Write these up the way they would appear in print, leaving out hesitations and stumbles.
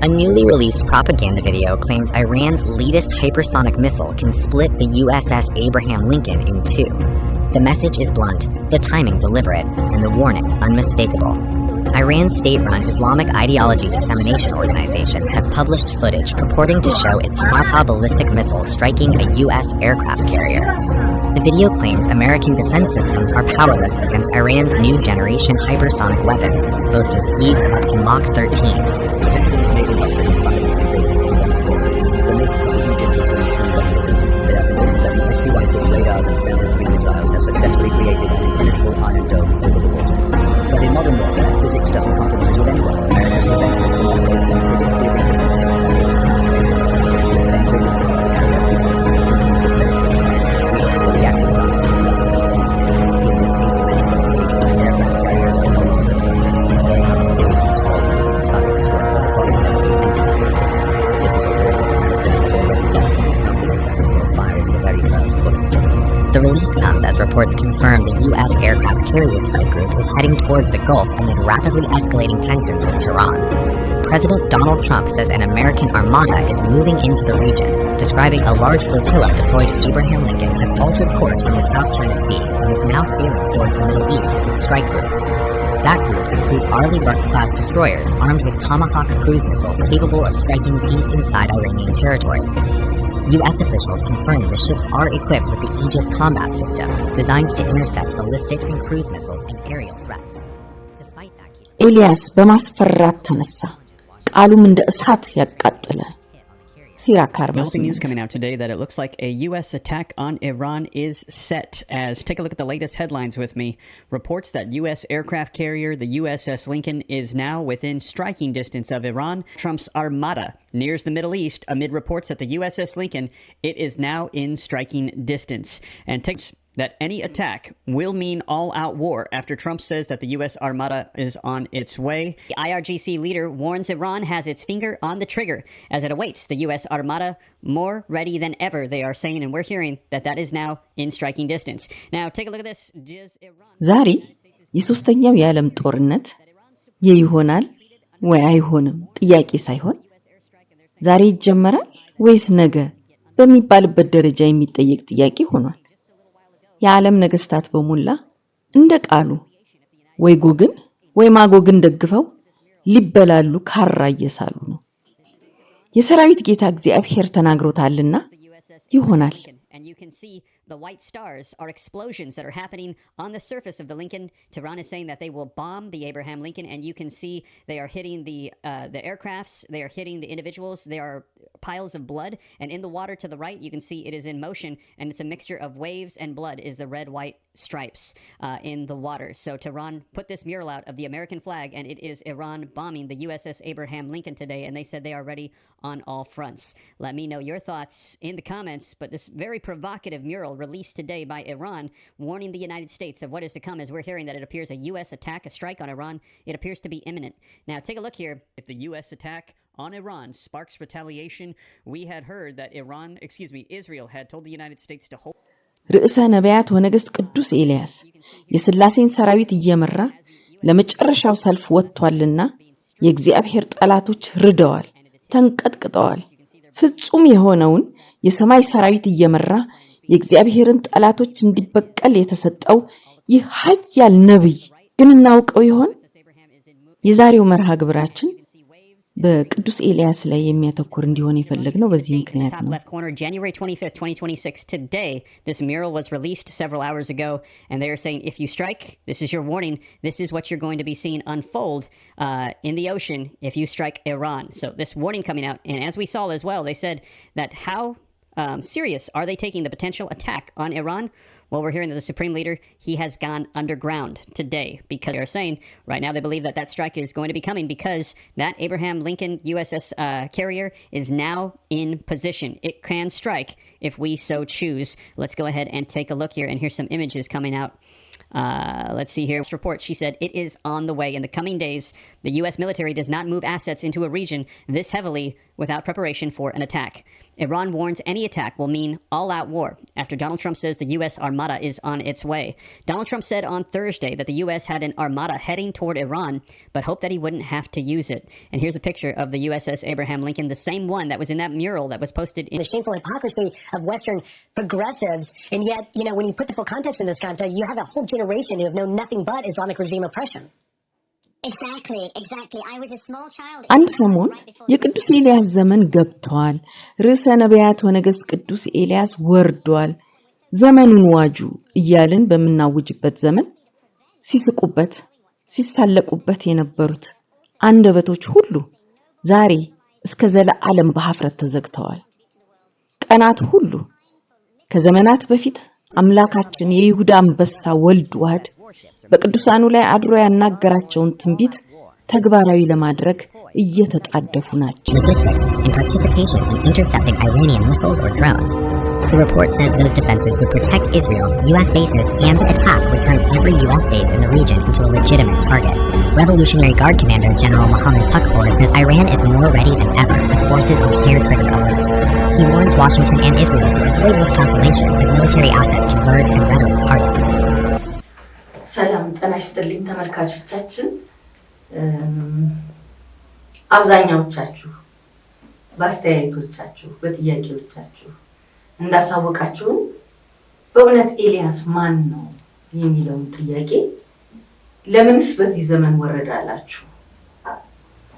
A newly released propaganda video claims Iran's latest hypersonic missile can split the USS Abraham Lincoln in two. The message is blunt, the timing deliberate, and the warning unmistakable. Iran's state-run Islamic Ideology Dissemination Organization has published footage purporting to show its Fatah ballistic missile striking a U.S. aircraft carrier. The video claims American defense systems are powerless against Iran's new generation hypersonic weapons, boasting speeds up to Mach 13. Radars and Standard 3 missiles have successfully created an impenetrable iron dome over the water. But in modern warfare, physics doesn't compromise with anyone. America's defense system operates on predictive interception and its the reaction time is less than 3 minutes. In this asymmetrical aircraft carriers are no longer agents. They are able slow. Others were probably This is a war that has already lost the calculator before firing the very first bullet. The release comes as reports confirm the U.S. aircraft carrier strike group is heading towards the Gulf amid rapidly escalating tensions with Tehran. President Donald Trump says an American armada is moving into the region, describing a large flotilla deployed at Abraham Lincoln has altered course from the South China Sea and is now sailing towards the Middle East with its strike group. That group includes Arleigh Burke-class destroyers armed with Tomahawk cruise missiles capable of striking deep inside Iranian territory. U.S. officials confirmed the ships are equipped with the Aegis combat system, designed to intercept ballistic and cruise missiles and aerial threats. Despite that, ኤልያስ በማስፈራት ተነሳ ቃሉም እንደ እሳት ያቃጥለ Developing news coming out today that it looks like a U.S. attack on Iran is set. Take a look at the latest headlines with me. Reports that U.S. aircraft carrier, the USS Lincoln, is now within striking distance of Iran. Trump's armada nears the Middle East amid reports that the USS Lincoln, it is now in striking distance. And takes that any attack will mean all-out war after Trump says that the U.S. Armada is on its way. The IRGC leader warns Iran has its finger on the trigger as it awaits the U.S. Armada more ready than ever, they are saying, and we're hearing that that is now in striking distance. Now, take a look at this. ዛሬ የሶስተኛው የዓለም ጦርነት ይሆናል ወይ አይሆንም ጥያቄ ሳይሆን ዛሬ ይጀመራል ወይስ ነገ በሚባልበት ደረጃ የሚጠየቅ ጥያቄ ሆኗል። የዓለም ነገስታት በሙላ እንደ ቃሉ ወይ ጎግን ወይ ማጎግን ደግፈው ሊበላሉ ካራ እየሳሉ ነው። የሰራዊት ጌታ እግዚአብሔር ተናግሮታልና ይሆናል። And you can see the white stars are explosions that are happening on the surface of the Lincoln. Tehran is saying that they will bomb the Abraham Lincoln, and you can see they are hitting the aircrafts, they are hitting the individuals, there are piles of blood, and in the water to the right, you can see it is in motion, and it's a mixture of waves and blood is the red-white stripes in the water. So Tehran put this mural out of the American flag, and it is Iran bombing the USS Abraham Lincoln today, and they said they are ready on all fronts. Let me know your thoughts in the comments, but this very provocative mural released today by Iran warning the United States of what is to come as we're hearing that it appears a U.S. attack, a strike on Iran, it appears to be imminent. Now, take a look here. If the U.S. attack on Iran sparks retaliation, we had heard that Israel had told the United States to hold ርዕሰ ነቢያት ወነገሥት ቅዱስ ኤልያስ የሥላሴን ሰራዊት እየመራ ለመጨረሻው ሰልፍ ወጥቷልና የእግዚአብሔር ጠላቶች ርደዋል ተንቀጥቅጠዋል ፍጹም የሆነውን የሰማይ ሰራዊት እየመራ የእግዚአብሔርን ጠላቶች እንዲበቀል የተሰጠው ይህ ኃያል ነብይ ግን እናውቀው ይሆን? የዛሬው መርሃ ግብራችን በቅዱስ ኤልያስ ላይ የሚያተኩር እንዲሆን የፈለግነው በዚህ ምክንያት ነው። Left corner, January 25th, 2026. Today, this mural was released several hours ago, and they are saying, if you strike, this is your warning. This is what you're going to be seeing unfold in the ocean if you strike Iran. So this warning coming out, and as we saw as well, they said that how serious are they taking the potential attack on Iran? Well, we're hearing that the Supreme Leader, he has gone underground today because they're saying right now they believe that that strike is going to be coming because that Abraham Lincoln USS carrier is now in position. It can strike if we so choose. Let's go ahead and take a look here, and here's some images coming out Let's see here. This report, she said, it is on the way. In the coming days, the U.S. military does not move assets into a region this heavily without preparation for an attack. Iran warns any attack will mean all-out war after Donald Trump says the U.S. Armada is on its way. Donald Trump said on Thursday that the U.S. had an Armada heading toward Iran, but hoped that he wouldn't have to use it. And here's a picture of the USS Abraham Lincoln, the same one that was in that mural that was posted in... The shameful hypocrisy of Western progressives, and yet, when you put the full context in this context, you have a whole generation who have known nothing but Islamic regime oppression. Exactly. I was a small child. አንድ ሰሞን የቅዱስ ኤልያስ ዘመን ገብቷል፣ ርዕሰ ነቢያት ወነገሥት ቅዱስ ኤልያስ ወርዷል፣ ዘመኑን ዋጁ እያልን በመናውጅበት ዘመን ሲስቁበት ሲሳለቁበት የነበሩት አንደበቶች ሁሉ ዛሬ እስከ ዘላለም በሐፍረት ተዘግተዋል። ቀናት ሁሉ ከዘመናት በፊት አምላካችን የይሁዳ አንበሳ ወልድ ዋህድ በቅዱሳኑ ላይ አድሮ ያናገራቸውን ትንቢት ተግባራዊ ለማድረግ እየተጣደፉ ናቸው። Logistics and participation in intercepting Iranian missiles or drones. The report says those defenses would protect Israel, U.S. bases, and attack would turn every U.S. base in the region into a legitimate target. Revolutionary Guard Commander General Mohammed Pakpour says Iran is more ready than ever with forces on air trigger alert. He warns Washington and Israel to avoid miscalculation as military assets can verge and rhetoric targets. ሰላም ጤና ይስጥልኝ ተመልካቾቻችን። አብዛኛዎቻችሁ በአስተያየቶቻችሁ በጥያቄዎቻችሁ እንዳሳወቃችሁ በእውነት ኤልያስ ማን ነው የሚለውን ጥያቄ ለምንስ በዚህ ዘመን ወረዳላችሁ?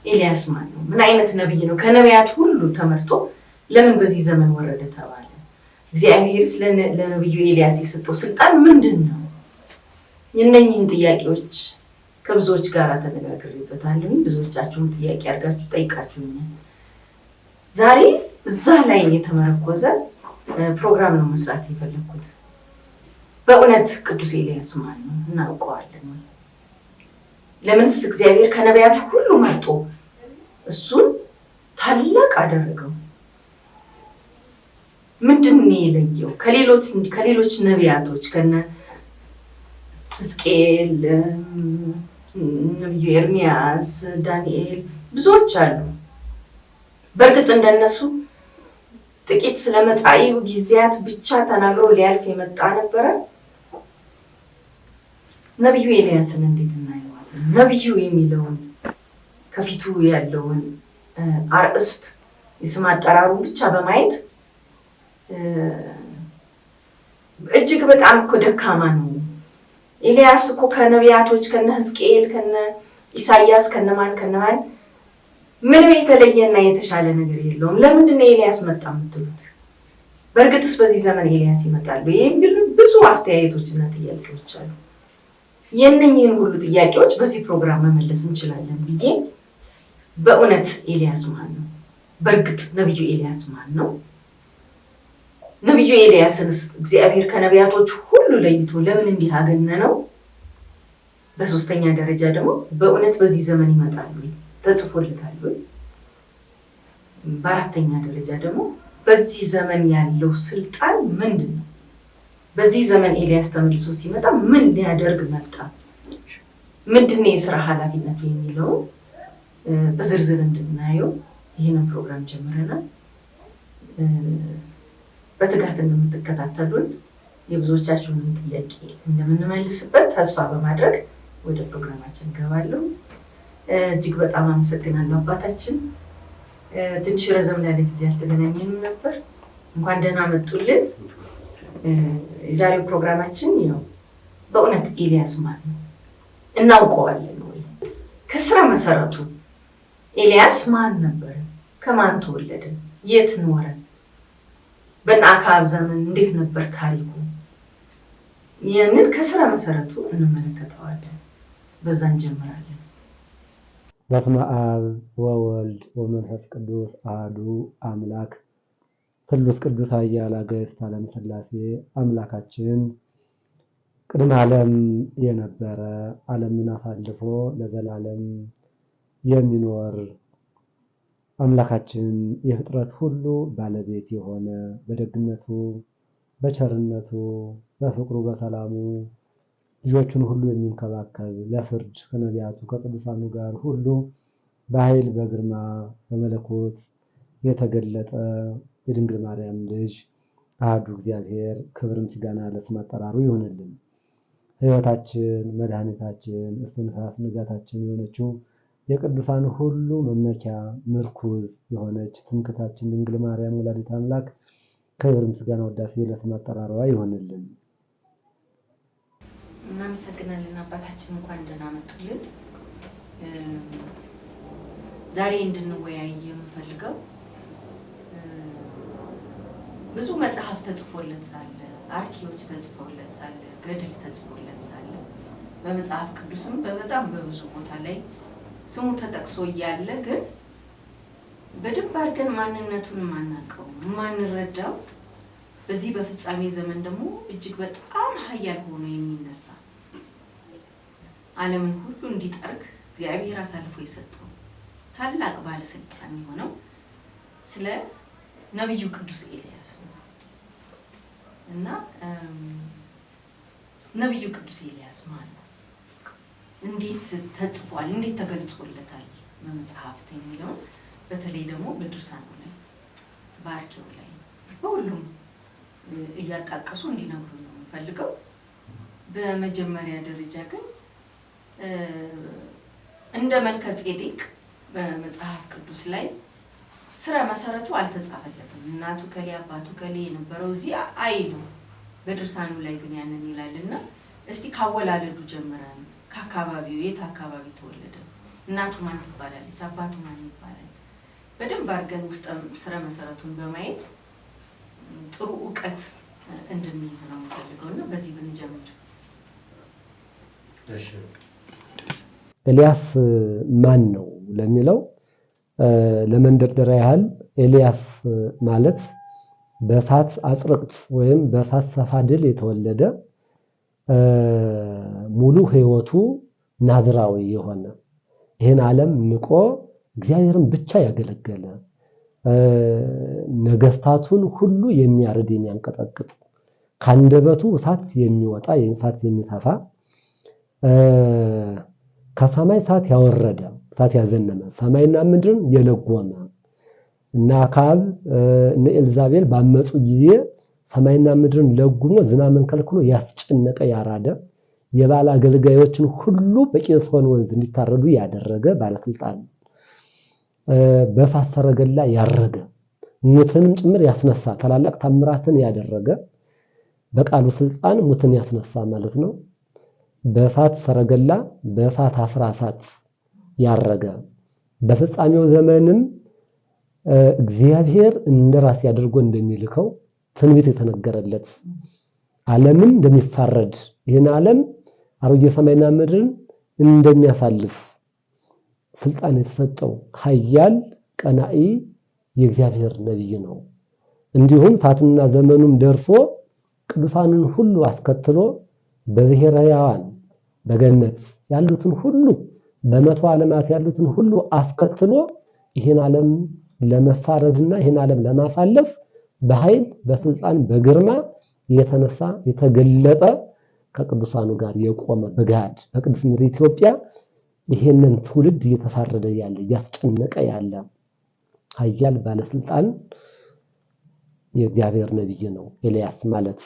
ኤልያስ ማን ነው? ምን አይነት ነብይ ነው? ከነቢያት ሁሉ ተመርጦ ለምን በዚህ ዘመን ወረደ ተባለ? እግዚአብሔርስ ለነብዩ ኤልያስ የሰጠው ስልጣን ምንድነው? የነኝህን ጥያቄዎች ከብዙዎች ጋር ተነጋግሬበታለሁ። ብዙዎቻችሁም ጥያቄ አድርጋችሁ ጠይቃችሁኛል። ዛሬ እዛ ላይ የተመረኮዘ ፕሮግራም ነው መስራት የፈለኩት። በእውነት ቅዱስ ኤልያስ ማን ነው? እናውቀዋለን? ለምንስ እግዚአብሔር ከነቢያት ሁሉ መርጦ እሱን ታላቅ አደረገው? ምንድነው የለየው ከሌሎች ነቢያቶች ከነ ሕዝቅኤል፣ ነብዩ ኤርሚያስ፣ ዳንኤል ብዙዎች አሉ። በእርግጥ እንደነሱ ጥቂት ስለመጻኢው ጊዜያት ብቻ ተናግሮ ሊያልፍ የመጣ ነበር። ነብዩ ኤልያስን እንዴት እናየዋለን? ነብዩ የሚለውን ከፊቱ ያለውን አርእስት የስም አጠራሩን ብቻ በማየት እጅግ በጣም እኮ ደካማ ነው። ኤልያስ እኮ ከነቢያቶች ከነ ሕዝቅኤል ከነ ኢሳይያስ ከነማን ምንም የተለየና የተሻለ ነገር የለውም። ለምንድን ነው ኤልያስ መጣ የምትሉት? በእርግጥስ በዚህ ዘመን ኤልያስ ይመጣል የሚሉ ብዙ አስተያየቶችና ጥያቄዎች አሉ። የነኝህን ሁሉ ጥያቄዎች በዚህ ፕሮግራም መመለስ እንችላለን ብዬ በእውነት ኤልያስ ማን ነው? በእርግጥ ነብዩ ኤልያስ ማን ነው? ነብዩ ኤልያስንስ እግዚአብሔር ከነቢያቶች ሁሉ ለይቶ ለምን እንዲህ አገነነው? በሶስተኛ ደረጃ ደግሞ በእውነት በዚህ ዘመን ይመጣል ወይ? ተጽፎለታል ወይ? በአራተኛ ደረጃ ደግሞ በዚህ ዘመን ያለው ስልጣን ምንድነው? በዚህ ዘመን ኤልያስ ተመልሶ ሲመጣ ምን ሊያደርግ መጣ? ምንድነው የሥራ ኃላፊነቱ የሚለው በዝርዝር እንድናየው ይሄንን ፕሮግራም ጀምረናል። በትጋት እንደምትከታተሉን የብዙዎቻችሁን ጥያቄ እንደምንመልስበት ተስፋ በማድረግ ወደ ፕሮግራማችን ገባለሁ። እጅግ በጣም አመሰግናለሁ አባታችን። ትንሽ ረዘም ላለ ጊዜ አልተገናኘንም ነበር። እንኳን ደህና መጡልን። የዛሬው ፕሮግራማችን በእውነት ኤልያስ ማን ነው? እናውቀዋለን ወይ? ከስራ መሰረቱ ኤልያስ ማን ነበር? ከማን ተወለደ? የት ኖረ? በአካብ ዘመን እንዴት ነበር ታሪኩ? ይህንን ከስራ መሰረቱ እንመለከተዋለን። በዛ እንጀምራለን። በስመ አብ ወወልድ ወመንፈስ ቅዱስ አሐዱ አምላክ ስሉስ ቅዱስ ኃያል አጋዕዝተ ዓለም ሥላሴ አምላካችን ቅድመ ዓለም የነበረ ዓለምን አሳልፎ ለዘላለም የሚኖር አምላካችን የፍጥረት ሁሉ ባለቤት የሆነ በደግነቱ በቸርነቱ በፍቅሩ በሰላሙ ልጆቹን ሁሉ የሚንከባከብ ለፍርድ ከነቢያቱ ከቅዱሳኑ ጋር ሁሉ በኃይል በግርማ በመለኮት የተገለጠ የድንግል ማርያም ልጅ አሐዱ እግዚአብሔር ክብር ምስጋና ለስም አጠራሩ ይሆንልን። ሕይወታችን መድኃኒታችን እስትንፋስ ንጋታችን የሆነችው የቅዱሳን ሁሉ መመኪያ ምርኩዝ የሆነች ትምክህታችን ድንግል ማርያም ወላዲተ አምላክ ክብር ምስጋና ውዳሴ ለስም አጠራሯ ይሆንልን። እናመሰግናለን አባታችን፣ እንኳን ደህና መጡልን። ዛሬ እንድንወያይ የምፈልገው ብዙ መጽሐፍ ተጽፎለት ሳለ፣ አርኪዎች ተጽፎለት ሳለ፣ ገድል ተጽፎለት ሳለ በመጽሐፍ ቅዱስም በጣም በብዙ ቦታ ላይ ስሙ ተጠቅሶ እያለ ግን በደንብ አድርገን ማንነቱን ማናውቀው ማንረዳው በዚህ በፍጻሜ ዘመን ደግሞ እጅግ በጣም ኃያል ሆኖ የሚነሳ ዓለምን ሁሉ እንዲጠርግ እግዚአብሔር አሳልፎ የሰጠው ታላቅ ባለስልጣን የሆነው ስለ ነብዩ ቅዱስ ኤልያስ ነው እና ነብዩ ቅዱስ ኤልያስ ማን ነው? እንዴት ተጽፏል? እንዴት ተገልጾለታል በመጽሐፍት የሚለው በተለይ ደግሞ በድርሳኑ ላይ በአርኪው ላይ በሁሉም እያጣቀሱ እንዲነግሩ ነው የምፈልገው። በመጀመሪያ ደረጃ ግን እንደ መልከ ጼዴቅ በመጽሐፍ ቅዱስ ላይ ስራ መሰረቱ አልተጻፈለትም። እናቱ ከሌ አባቱ ከሌ የነበረው እዚህ አይልም። በድርሳኑ ላይ ግን ያንን ይላልና እስቲ ካወላለዱ ጀምረን ከአካባቢው የት አካባቢ ተወለደ፣ እናቱ ማን ትባላለች፣ አባቱ ማን ይባላል፣ በደንብ አድርገን ውስጥ ስራ መሰረቱን በማየት ጥሩ ዕውቀት እንድንይዝ ነው የምፈልገውና በዚህ ብንጀምር። እሺ፣ ኤልያስ ማን ነው ለሚለው ለመንደርደሪያ ያህል ኤልያስ ማለት በእሳት አጽርቅት ወይም በእሳት ሰፋድል የተወለደ ሙሉ ህይወቱ ናዝራዊ የሆነ ይህን ዓለም ንቆ እግዚአብሔርን ብቻ ያገለገለ ነገስታቱን ሁሉ የሚያርድ የሚያንቀጠቅጥ ካንደበቱ እሳት የሚወጣ እሳት የሚተፋ ከሰማይ እሳት ያወረደ እሳት ያዘነመ ሰማይና ምድርን የለጎመ እና አክዓብ እና ኤልዛቤል ባመጹ ጊዜ ሰማይና ምድርን ለጉሞ ዝናብን ከልክሎ ያስጨነቀ ያራደ የባለ አገልጋዮችን ሁሉ በቂሶን ወንዝ እንዲታረዱ ያደረገ ባለስልጣን በእሳት ሰረገላ ያረገ ሙትንም ጭምር ያስነሳ ታላላቅ ታምራትን ያደረገ በቃሉ ስልጣን ሙትን ያስነሳ ማለት ነው። በእሳት ሰረገላ በእሳት አፍራሳት ያረገ በፍጻሜው ዘመንም እግዚአብሔር እንደራስ ያድርጎ እንደሚልከው ትንቢት የተነገረለት ዓለምን እንደሚፋረድ ይህን ዓለም አሮጌ ሰማይና ምድርን እንደሚያሳልፍ ስልጣን የተሰጠው ኃያል ቀናኢ የእግዚአብሔር ነብይ ነው። እንዲሁም ሰዓትና ዘመኑም ደርሶ ቅዱሳንን ሁሉ አስከትሎ በብሔረ ሕያዋን በገነት ያሉትን ሁሉ በመቶ ዓለማት ያሉትን ሁሉ አስከትሎ ይህን ዓለም ለመፋረድና ይህን ዓለም ለማሳለፍ በኃይል በስልጣን በግርማ የተነሳ የተገለጠ ከቅዱሳኑ ጋር የቆመ በጋድ በቅድስት ምድር ኢትዮጵያ ይሄንን ትውልድ እየተፋረደ ያለ ያስጨነቀ ያለ ኃያል ባለስልጣን የእግዚአብሔር ነብይ ነው ኤልያስ ማለት።